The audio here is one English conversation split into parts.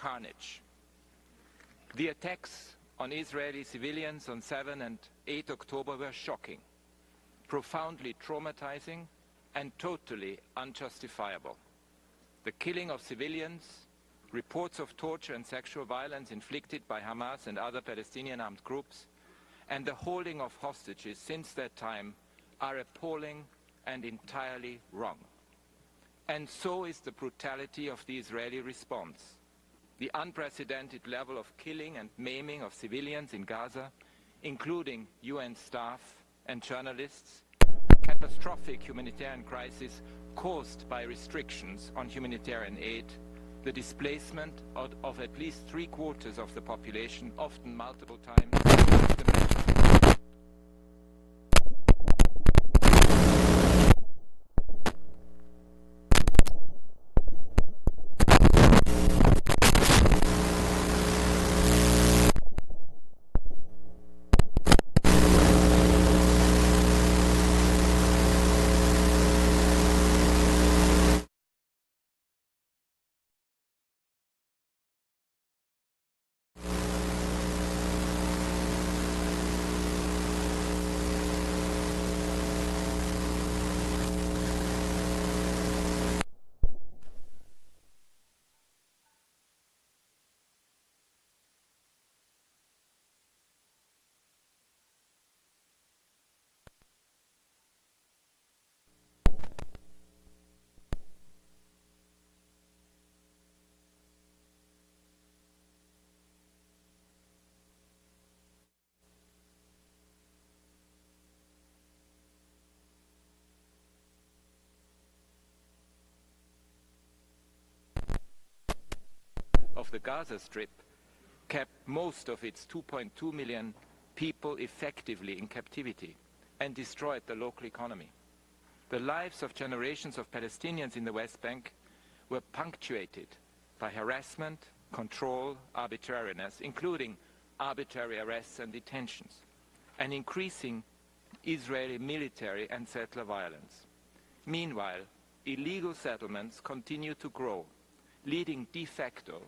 carnage. The attacks on Israeli civilians on 7 and 8 October were shocking, profoundly traumatizing, and totally unjustifiable. The killing of civilians, reports of torture and sexual violence inflicted by Hamas and other Palestinian armed groups, and the holding of hostages since that time are appalling and entirely wrong. And so is the brutality of the Israeli response. The unprecedented level of killing and maiming of civilians in Gaza, including UN staff and journalists, the catastrophic humanitarian crisis caused by restrictions on humanitarian aid, the displacement of at least 3/4 of the population, often multiple times, of the Gaza Strip kept most of its 2.2 million people effectively in captivity and destroyed the local economy. The lives of generations of Palestinians in the West Bank were punctuated by harassment, control, arbitrariness, including arbitrary arrests and detentions, and increasing Israeli military and settler violence. Meanwhile, illegal settlements continue to grow, leading de facto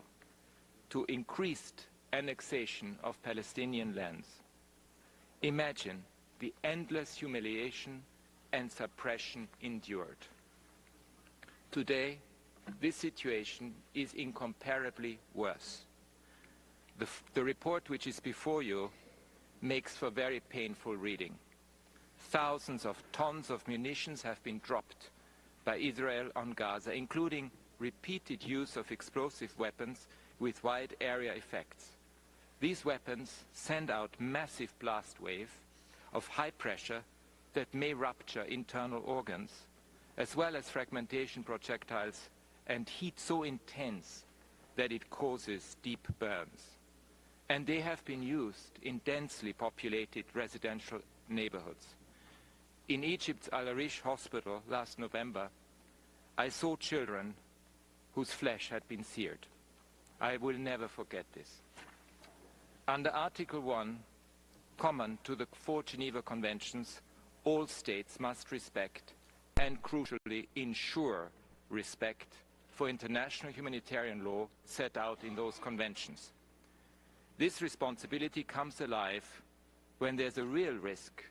to increased annexation of Palestinian lands. Imagine the endless humiliation and suppression endured. Today, this situation is incomparably worse. The report which is before you makes for very painful reading. Thousands of tons of munitions have been dropped by Israel on Gaza, including repeated use of explosive weapons with wide area effects. These weapons send out massive blast waves of high pressure that may rupture internal organs, as well as fragmentation projectiles and heat so intense that it causes deep burns. And they have been used in densely populated residential neighborhoods. In Egypt's Al-Arish hospital last November, I saw children whose flesh had been seared. I will never forget this. Under Article 1, common to the 4 Geneva Conventions, all states must respect and crucially ensure respect for international humanitarian law set out in those conventions. This responsibility comes alive when there's a real risk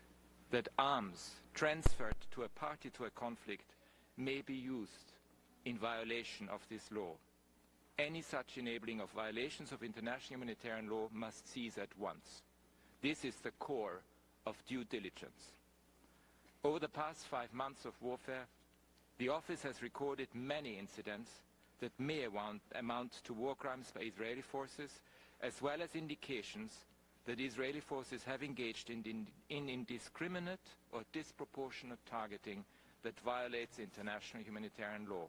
that arms transferred to a party to a conflict may be used in violation of this law. Any such enabling of violations of international humanitarian law must cease at once. This is the core of due diligence. Over the past 5 months of warfare, the Office has recorded many incidents that may amount to war crimes by Israeli forces, as well as indications that Israeli forces have engaged in indiscriminate or disproportionate targeting that violates international humanitarian law.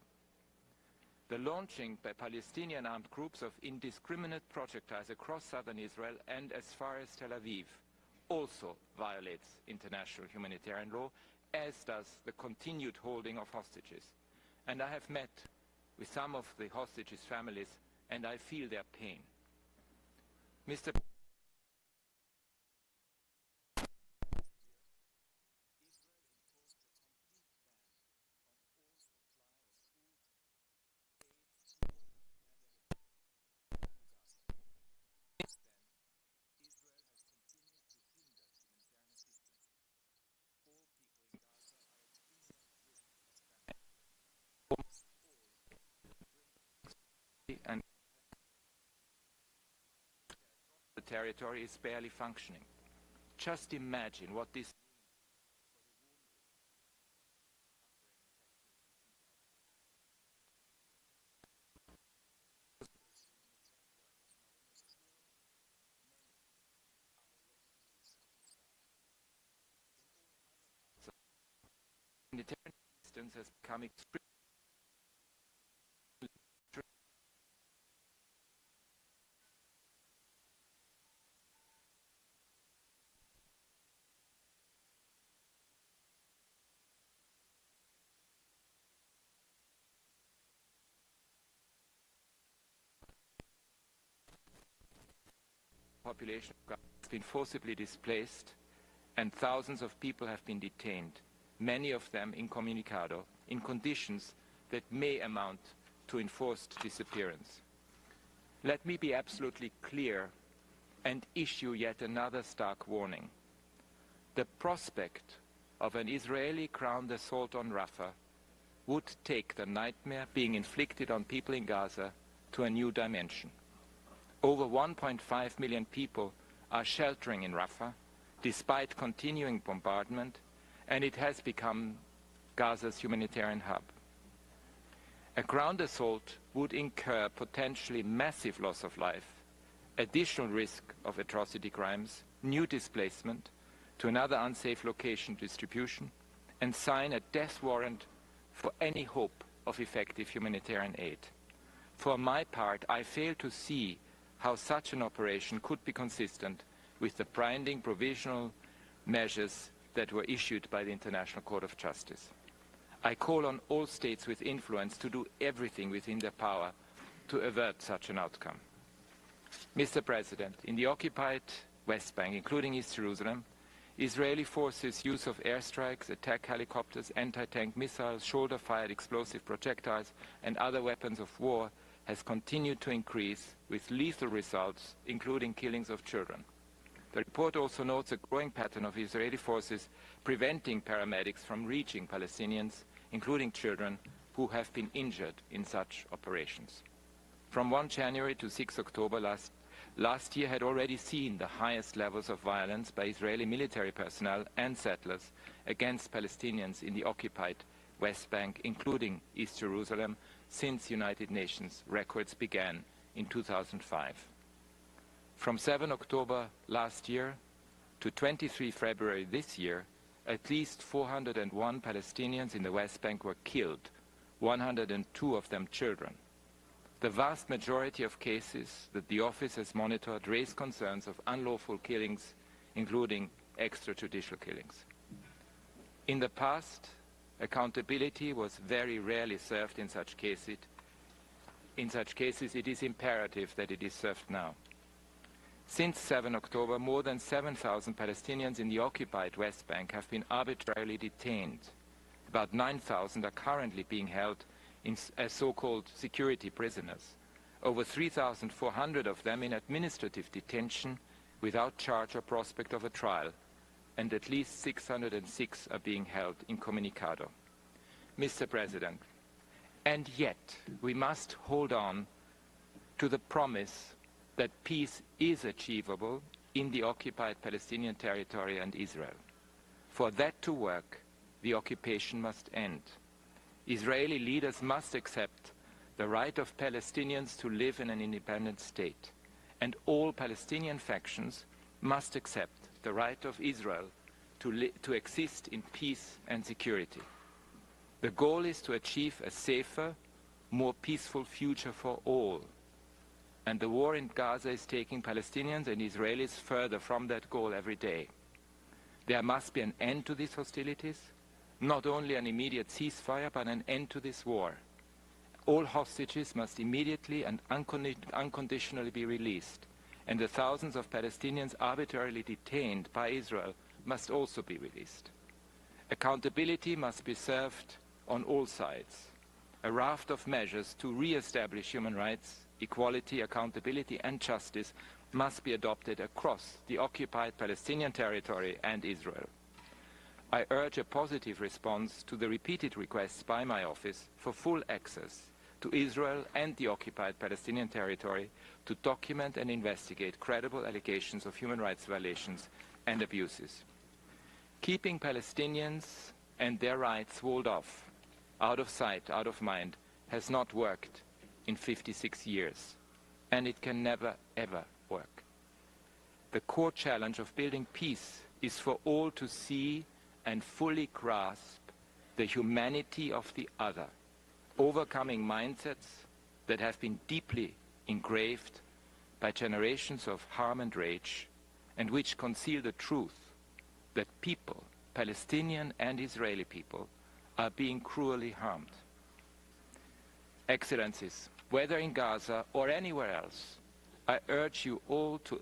The launching by Palestinian armed groups of indiscriminate projectiles across southern Israel and as far as Tel Aviv also violates international humanitarian law, as does the continued holding of hostages. And I have met with some of the hostages' families, and I feel their pain. Mr. the territory is barely functioning. Just imagine what this humanitarian assistance has become extremely population has been forcibly displaced and thousands of people have been detained, many of them incommunicado, in conditions that may amount to enforced disappearance. Let me be absolutely clear and issue yet another stark warning. The prospect of an Israeli ground assault on Rafah would take the nightmare being inflicted on people in Gaza to a new dimension. Over 1.5 million people are sheltering in Rafah despite continuing bombardment, and it has become Gaza's humanitarian hub. A ground assault would incur potentially massive loss of life, additional risk of atrocity crimes, new displacement to another unsafe location distribution, and sign a death warrant for any hope of effective humanitarian aid. For my part, I fail to see how such an operation could be consistent with the binding provisional measures that were issued by the International Court of Justice. I call on all states with influence to do everything within their power to avert such an outcome. Mr. President, in the occupied West Bank, including East Jerusalem, Israeli forces' use of airstrikes, attack helicopters, anti-tank missiles, shoulder-fired explosive projectiles, and other weapons of war has continued to increase with lethal results, including killings of children. The report also notes a growing pattern of Israeli forces preventing paramedics from reaching Palestinians, including children, who have been injured in such operations. From 1 January to 6 October last year had already seen the highest levels of violence by Israeli military personnel and settlers against Palestinians in the occupied West Bank, including East Jerusalem, since United Nations records began in 2005. From 7 October last year to 23 February this year, at least 401 Palestinians in the West Bank were killed, 102 of them children. The vast majority of cases that the office has monitored raise concerns of unlawful killings, including extrajudicial killings. In the past, accountability was very rarely served in such cases. In such cases, it is imperative that it is served now. Since 7 October, more than 7,000 Palestinians in the occupied West Bank have been arbitrarily detained. About 9,000 are currently being held as so-called security prisoners. Over 3,400 of them in administrative detention without charge or prospect of a trial, and at least 606 are being held incommunicado. Mr. President, and yet we must hold on to the promise that peace is achievable in the occupied Palestinian territory and Israel. For that to work, the occupation must end. Israeli leaders must accept the right of Palestinians to live in an independent state, and all Palestinian factions must accept the right of Israel to exist in peace and security. The goal is to achieve a safer, more peaceful future for all. And the war in Gaza is taking Palestinians and Israelis further from that goal every day. There must be an end to these hostilities, not only an immediate ceasefire, but an end to this war. All hostages must immediately and unconditionally be released, and the thousands of Palestinians arbitrarily detained by Israel must also be released. Accountability must be served on all sides. A raft of measures to re-establish human rights, equality, accountability and justice must be adopted across the occupied Palestinian territory and Israel. I urge a positive response to the repeated requests by my office for full access to Israel and the occupied Palestinian territory to document and investigate credible allegations of human rights violations and abuses. Keeping Palestinians and their rights walled off, out of sight, out of mind, has not worked in 56 years, and it can never, ever work. The core challenge of building peace is for all to see and fully grasp the humanity of the other, overcoming mindsets that have been deeply engraved by generations of harm and rage, and which conceal the truth that people, Palestinian and Israeli people, are being cruelly harmed. Excellencies, whether in Gaza or anywhere else, I urge you all to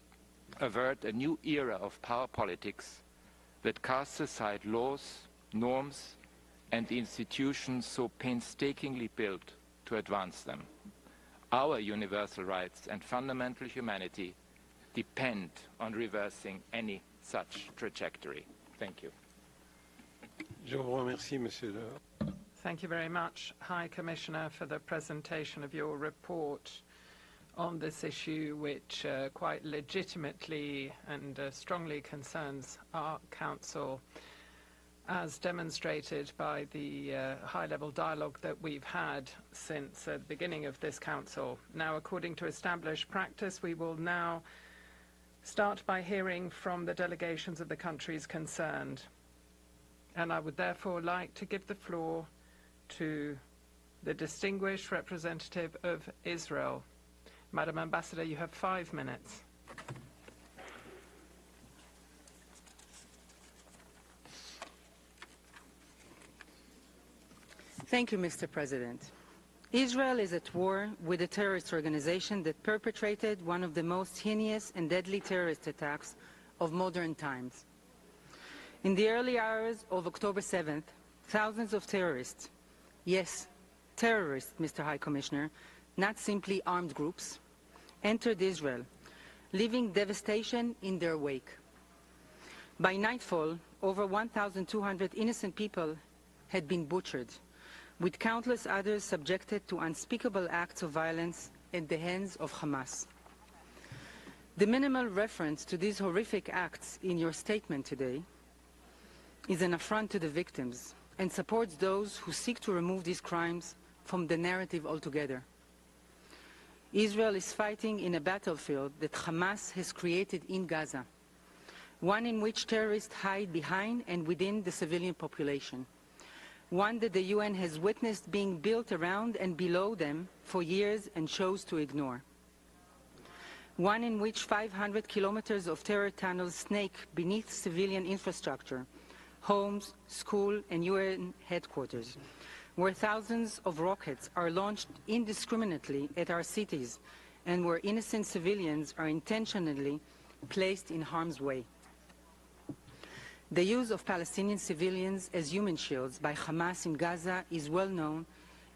avert a new era of power politics that casts aside laws, norms, and the institutions so painstakingly built to advance them. Our universal rights and fundamental humanity depend on reversing any such trajectory. Thank you. Je vous remercie, Monsieur le... Thank you very much, High Commissioner, for the presentation of your report on this issue, which quite legitimately and strongly concerns our Council, as demonstrated by the high-level dialogue that we've had since the beginning of this Council. Now, according to established practice, we will now start by hearing from the delegations of the countries concerned. And I would therefore like to give the floor to the distinguished representative of Israel. Madam Ambassador, you have 5 minutes. Thank you, Mr. President. Israel is at war with a terrorist organization that perpetrated one of the most heinous and deadly terrorist attacks of modern times. In the early hours of October 7th, thousands of terrorists, yes, terrorists, Mr. High Commissioner, not simply armed groups, entered Israel, leaving devastation in their wake. By nightfall, over 1,200 innocent people had been butchered, with countless others subjected to unspeakable acts of violence at the hands of Hamas. The minimal reference to these horrific acts in your statement today is an affront to the victims and supports those who seek to remove these crimes from the narrative altogether. Israel is fighting in a battlefield that Hamas has created in Gaza, one in which terrorists hide behind and within the civilian population, one that the UN has witnessed being built around and below them for years and chose to ignore, one in which 500 kilometers of terror tunnels snake beneath civilian infrastructure, homes, school, and UN headquarters, where thousands of rockets are launched indiscriminately at our cities and where innocent civilians are intentionally placed in harm's way. The use of Palestinian civilians as human shields by Hamas in Gaza is well known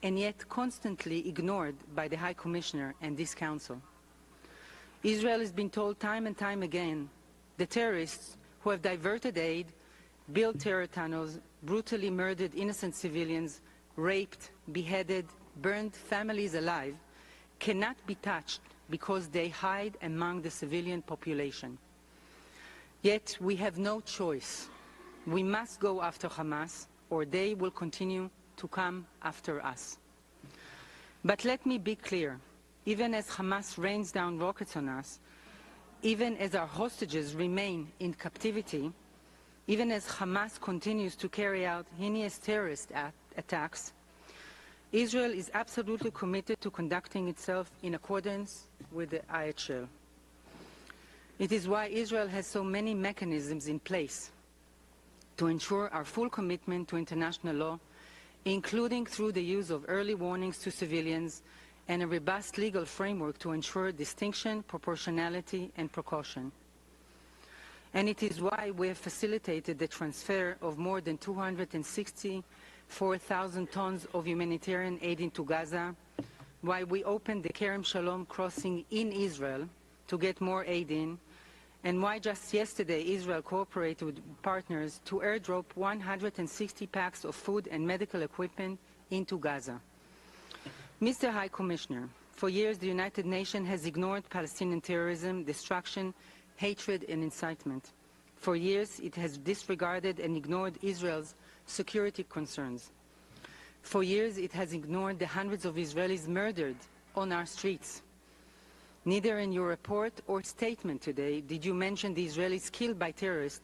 and yet constantly ignored by the High Commissioner and this Council. Israel has been told time and time again the terrorists who have diverted aid, built terror tunnels, brutally murdered innocent civilians, raped, beheaded, burned families alive, cannot be touched because they hide among the civilian population. Yet we have no choice. We must go after Hamas, or they will continue to come after us. But let me be clear, even as Hamas rains down rockets on us, even as our hostages remain in captivity, even as Hamas continues to carry out heinous terrorist attacks, Israel is absolutely committed to conducting itself in accordance with the IHL. It is why Israel has so many mechanisms in place to ensure our full commitment to international law, including through the use of early warnings to civilians and a robust legal framework to ensure distinction, proportionality, and precaution. And it is why we have facilitated the transfer of more than 264,000 tons of humanitarian aid into Gaza, why we opened the Kerem Shalom crossing in Israel to get more aid in, and why just yesterday Israel cooperated with partners to airdrop 160 packs of food and medical equipment into Gaza. Mr. High Commissioner, for years the United Nations has ignored Palestinian terrorism, destruction, hatred and incitement. For years it has disregarded and ignored Israel's security concerns. For years it has ignored the hundreds of Israelis murdered on our streets. Neither in your report or statement today did you mention the Israelis killed by terrorists